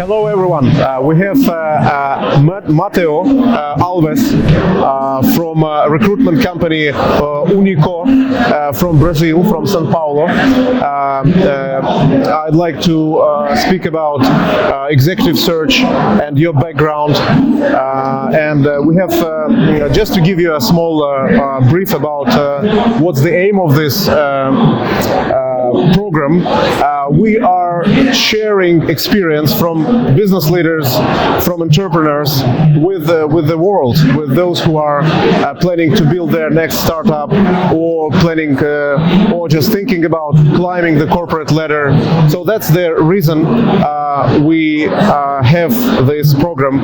Hello everyone. We have Matheus Alves from recruitment company Unico from Brazil, from San Paolo. I'd like to speak about executive search and your background. We have, just to give you a small brief about what's the aim of this program. We are sharing experience from business leaders, from entrepreneurs with the world, with those who are planning to build their next startup, or planning or just thinking about climbing the corporate ladder. So that's the reason we have this program,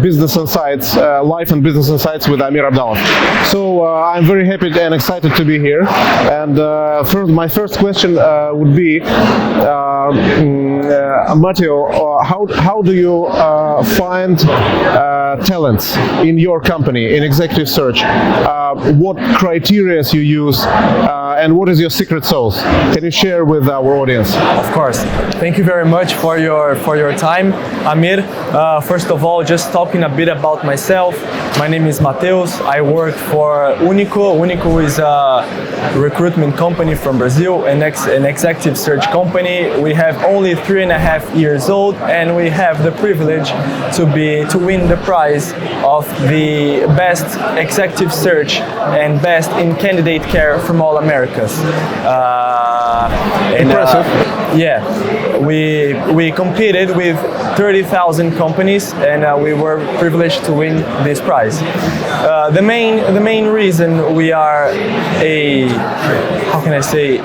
Business Insights, Life and Business Insights with Amir Abdalov. So I'm very happy and excited to be here. And my first question would be, Matteo, how do you find talents in your company, in executive search? What criteria you use, and what is your secret sauce? Can you share with our audience? Of course. Thank you very much for your time, Amir. First of all, just talking a bit about myself. My name is Matheus. I work for Unico. Unico is a recruitment company from Brazil, an executive search company. We have only 3.5 years old, and we have the privilege to win the prize of the best executive search and best in candidate care from all Americas. Impressive. Yeah, we competed with 30,000 companies, and we were privileged to win this prize. The main reason we are a, how can I say,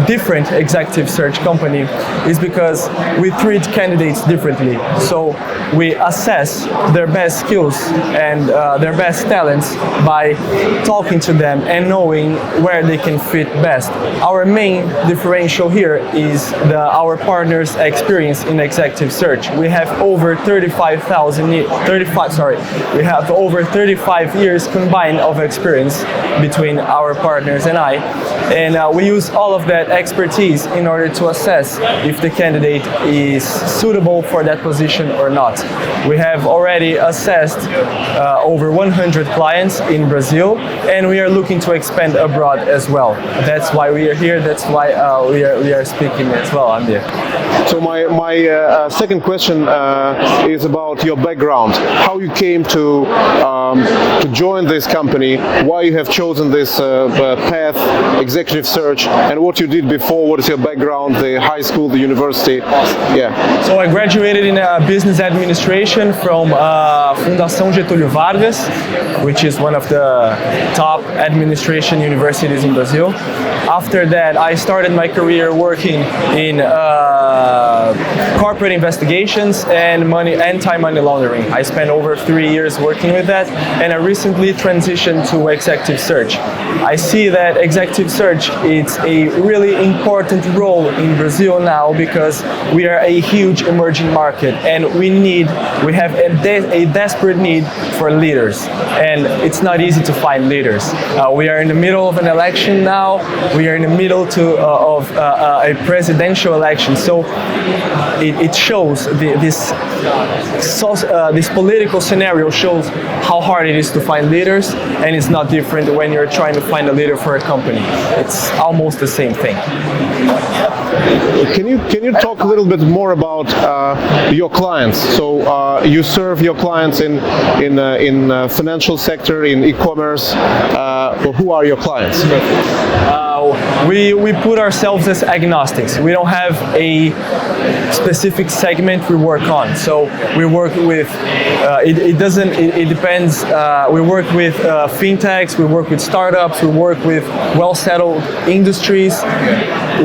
different executive search company is because we treat candidates differently. So we assess their best skills and their best talents by talking to them and knowing where they can fit best. Our main differential here is our partners' experience in executive search. We have over 35 years combined of experience between our partners and I, and we use all of that expertise in order to assess if the candidate is suitable for that position or not. We have already assessed over 100 clients in Brazil, and we are looking to expand abroad as well. That's why we are here. That's why we are speaking as well, Amir. So my second question is about your background. How you came to join this company, why you have chosen this path, executive search, and what you did before. What is your background, the high school, the university? Yeah. So I graduated in business administration from Fundação Getúlio Vargas, which is one of the top administration universities in Brazil. After that, I started my career working in corporate investigations and anti-money laundering. I spent over 3 years working with that, and I recently transitioned to executive search. I see that executive search is a really important role in Brazil now because we are a huge emerging market, and we have a desperate need for leaders, and it's not easy to find leaders. We are in the middle of an election now. We are in the middle of a presidential election, so it shows this political scenario shows how hard it is to find leaders, and it's not different when you're trying to find a leader for a company. It's almost the same thing. Can you talk a little bit more about your clients? So you serve your clients in financial sector, in e-commerce. Who are your clients? We put ourselves as agnostics. We don't have a specific segment we work on. So we work with, it depends. We work with fintechs, we work with startups, we work with well-settled industries.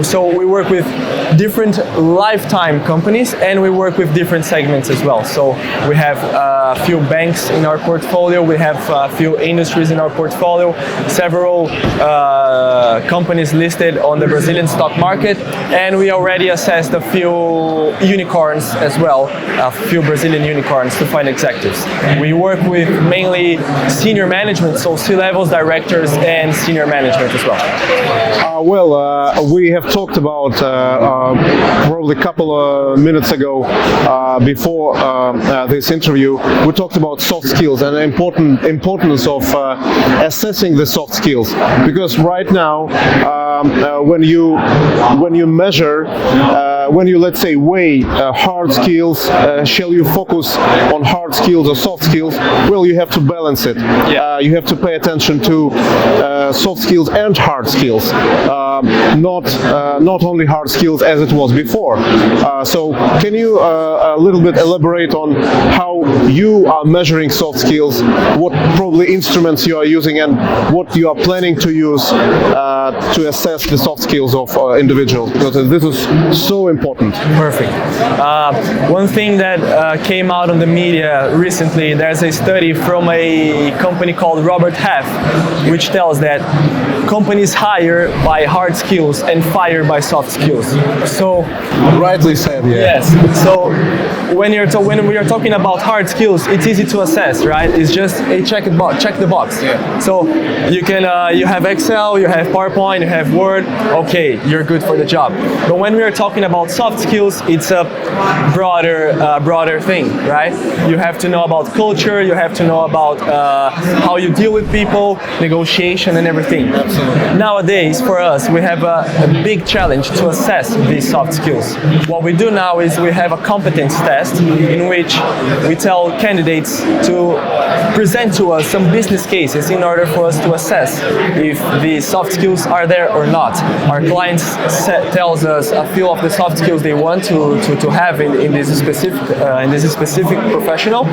So we work with different lifetime companies, and we work with different segments as well. So we have a few banks in our portfolio, we have a few industries in our portfolio, several companies listed on the Brazilian stock market, and we already assessed a few unicorns as well, a few Brazilian unicorns to find executives. We work with mainly senior management, so C-levels, directors, and senior management as well. We have talked about probably a couple of minutes ago before this interview. We talked about soft skills and the importance of assessing the soft skills, because right now when you measure, when you, let's say, weigh hard skills, shall you focus on hard skills or soft skills? Well, you have to balance it. You have to pay attention to soft skills and hard skills, not only hard skills as it was before. So can you a little bit elaborate on how you are measuring soft skills, what probably instruments you are using, and what you are planning to use to assess the soft skills of individuals, because this is so important. Perfect. One thing that came out on the media recently, there's a study from a company called Robert Half, which tells that companies hire by hard skills and fire by soft skills. So, rightly said, yeah. Yes. So when we are talking about hard skills, it's easy to assess, right? It's just a check the box. Yeah. So you can you have Excel, you have PowerPoint, you have Word. Okay, you're good for the job. But when we are talking about soft skills, it's a broader thing, right? You have to know about culture. You have to know about how you deal with people, negotiation, and everything. Absolutely. Nowadays, for us, we have a big challenge to assess these soft skills. What we do now is we have a competence test in which we tell candidates to present to us some business cases in order for us to assess if the soft skills are there or not. Our clients tells us a few of the soft skills they want to have in this specific professional,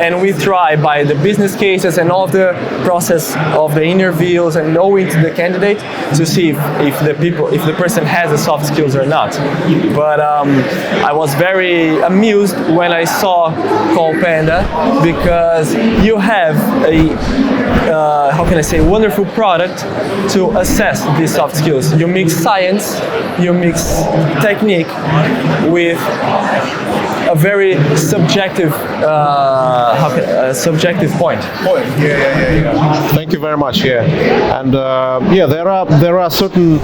and we try by the business cases and all of the process of the interviews and knowing the candidate to see if the person has the soft skills or not. But I was very amused when I saw Call Panda, because you have a how can I say, wonderful product to assess these soft skills. You mix science, you mix technique with a very subjective subjective point. Yeah. Thank you very much. Yeah, and there are certain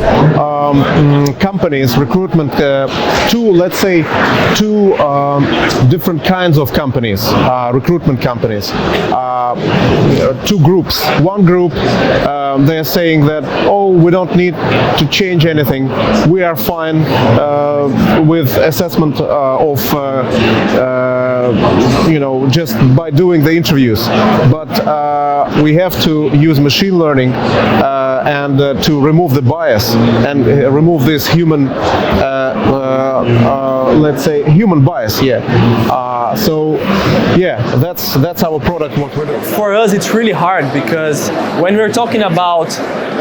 companies, recruitment, two different kinds of companies, recruitment companies. Two groups. One group, they are saying that, oh, we don't need to change anything. We are fine with assessment of just by doing the interviews. But we have to use machine learning and to remove the bias and remove this human, let's say, human bias. That's our product. What we're doing. For us, it's really hard, because when we're talking about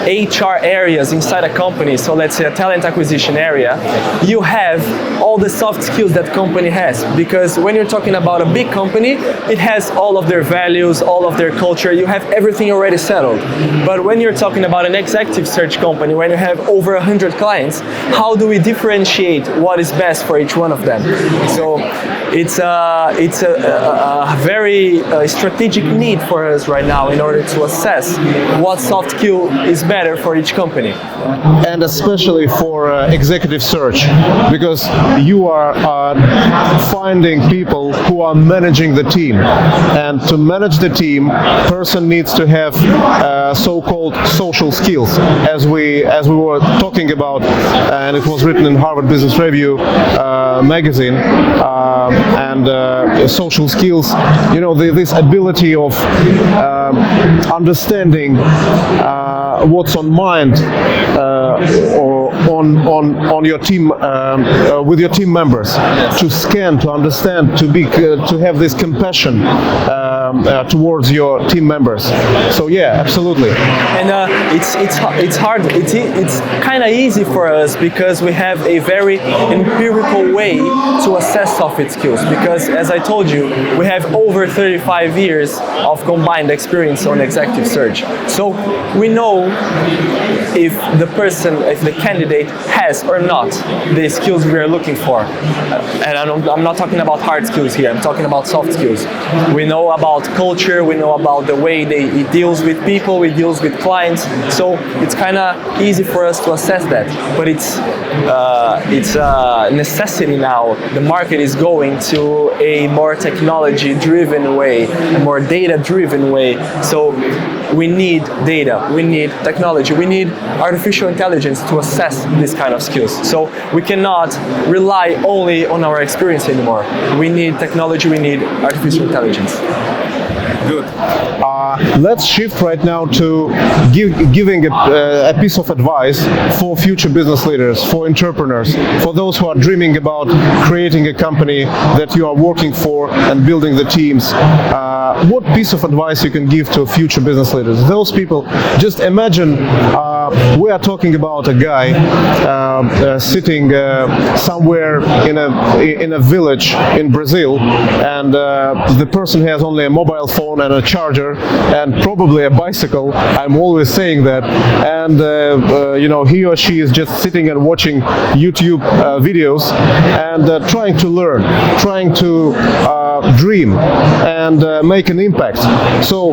HR areas inside a company, so let's say a talent acquisition area, you have all the soft skills that company has, because when you're talking about a big company, it has all of their values, all of their culture, you have everything already settled. But when you're talking about an executive search company, when you have over 100 clients, how do we differentiate what is best for each one of them? So it's a very strategic need for us right now in order to assess what soft skill is better for each company. And especially for executive search, because you are finding people who are managing the team, and to manage the team, person needs to have so-called social skills, as we were talking about, and it was written in Harvard Business Review magazine. And social skills, this ability of understanding what's on mind or on your team, with your team members, to scan, to understand, to have this compassion towards your team members. So yeah, absolutely. And it's hard. It's kind of easy for us because we have a very empirical way to assess soft skills. Because as I told you, we have over 35 years of combined experience on executive search. So we know if the candidate candidate has or not the skills we are looking for. And I'm not talking about hard skills here, I'm talking about soft skills. We know about culture, we know about the way he deals with people, he deals with clients, so it's kind of easy for us to assess that. But it's a necessity now. The market is going to a more technology-driven way, a more data-driven way. So we need data, we need technology, we need artificial intelligence to assess these kind of skills. So we cannot rely only on our experience anymore. We need technology, we need artificial intelligence. Good. Let's shift right now to giving a piece of advice for future business leaders, for entrepreneurs, for those who are dreaming about creating a company that you are working for and building the teams. What piece of advice you can give to future business leaders? Those people, just imagine we are talking about a guy sitting somewhere in a village in Brazil, and the person has only a mobile phone and a charger and probably a bicycle. I'm always saying that, and he or she is just sitting and watching YouTube videos and trying to learn, trying to dream and make an impact. So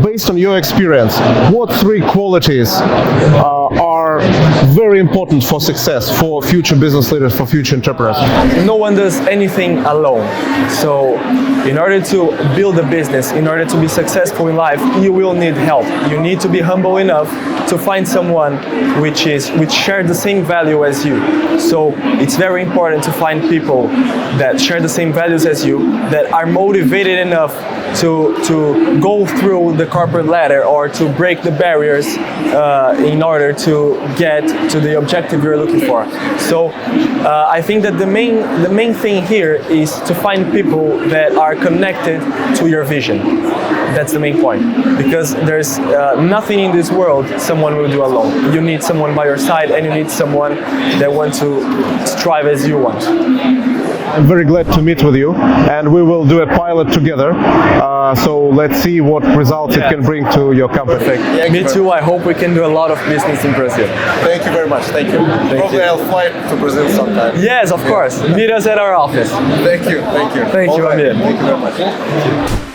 based on your experience, what 3 qualities are very important for success for future business leaders, for future entrepreneurs? No one does anything alone. So in order to build a business, in order to be successful in life, you will need help. You need to be humble enough to find someone which share the same value as you. So it's very important to find people that share the same values as you, that are motivated enough to go through the corporate ladder or to break the barriers in order to get to the objective you're looking for. So I think that the main thing here is to find people that are connected to your vision. That's the main point, because there's nothing in this world someone will do alone. You need someone by your side, and you need someone that wants to strive as you want. I'm very glad to meet with you, and we will do a pilot together. So let's see what results it can bring to your company. Perfect. Me too. I hope we can do a lot of business in Brazil. Thank you very much. Thank you. Probably I'll fly to Brazil sometime. Yes, of course. Meet us at our office. Thank you. Thank you. Thank you, Amir. Thank you very much.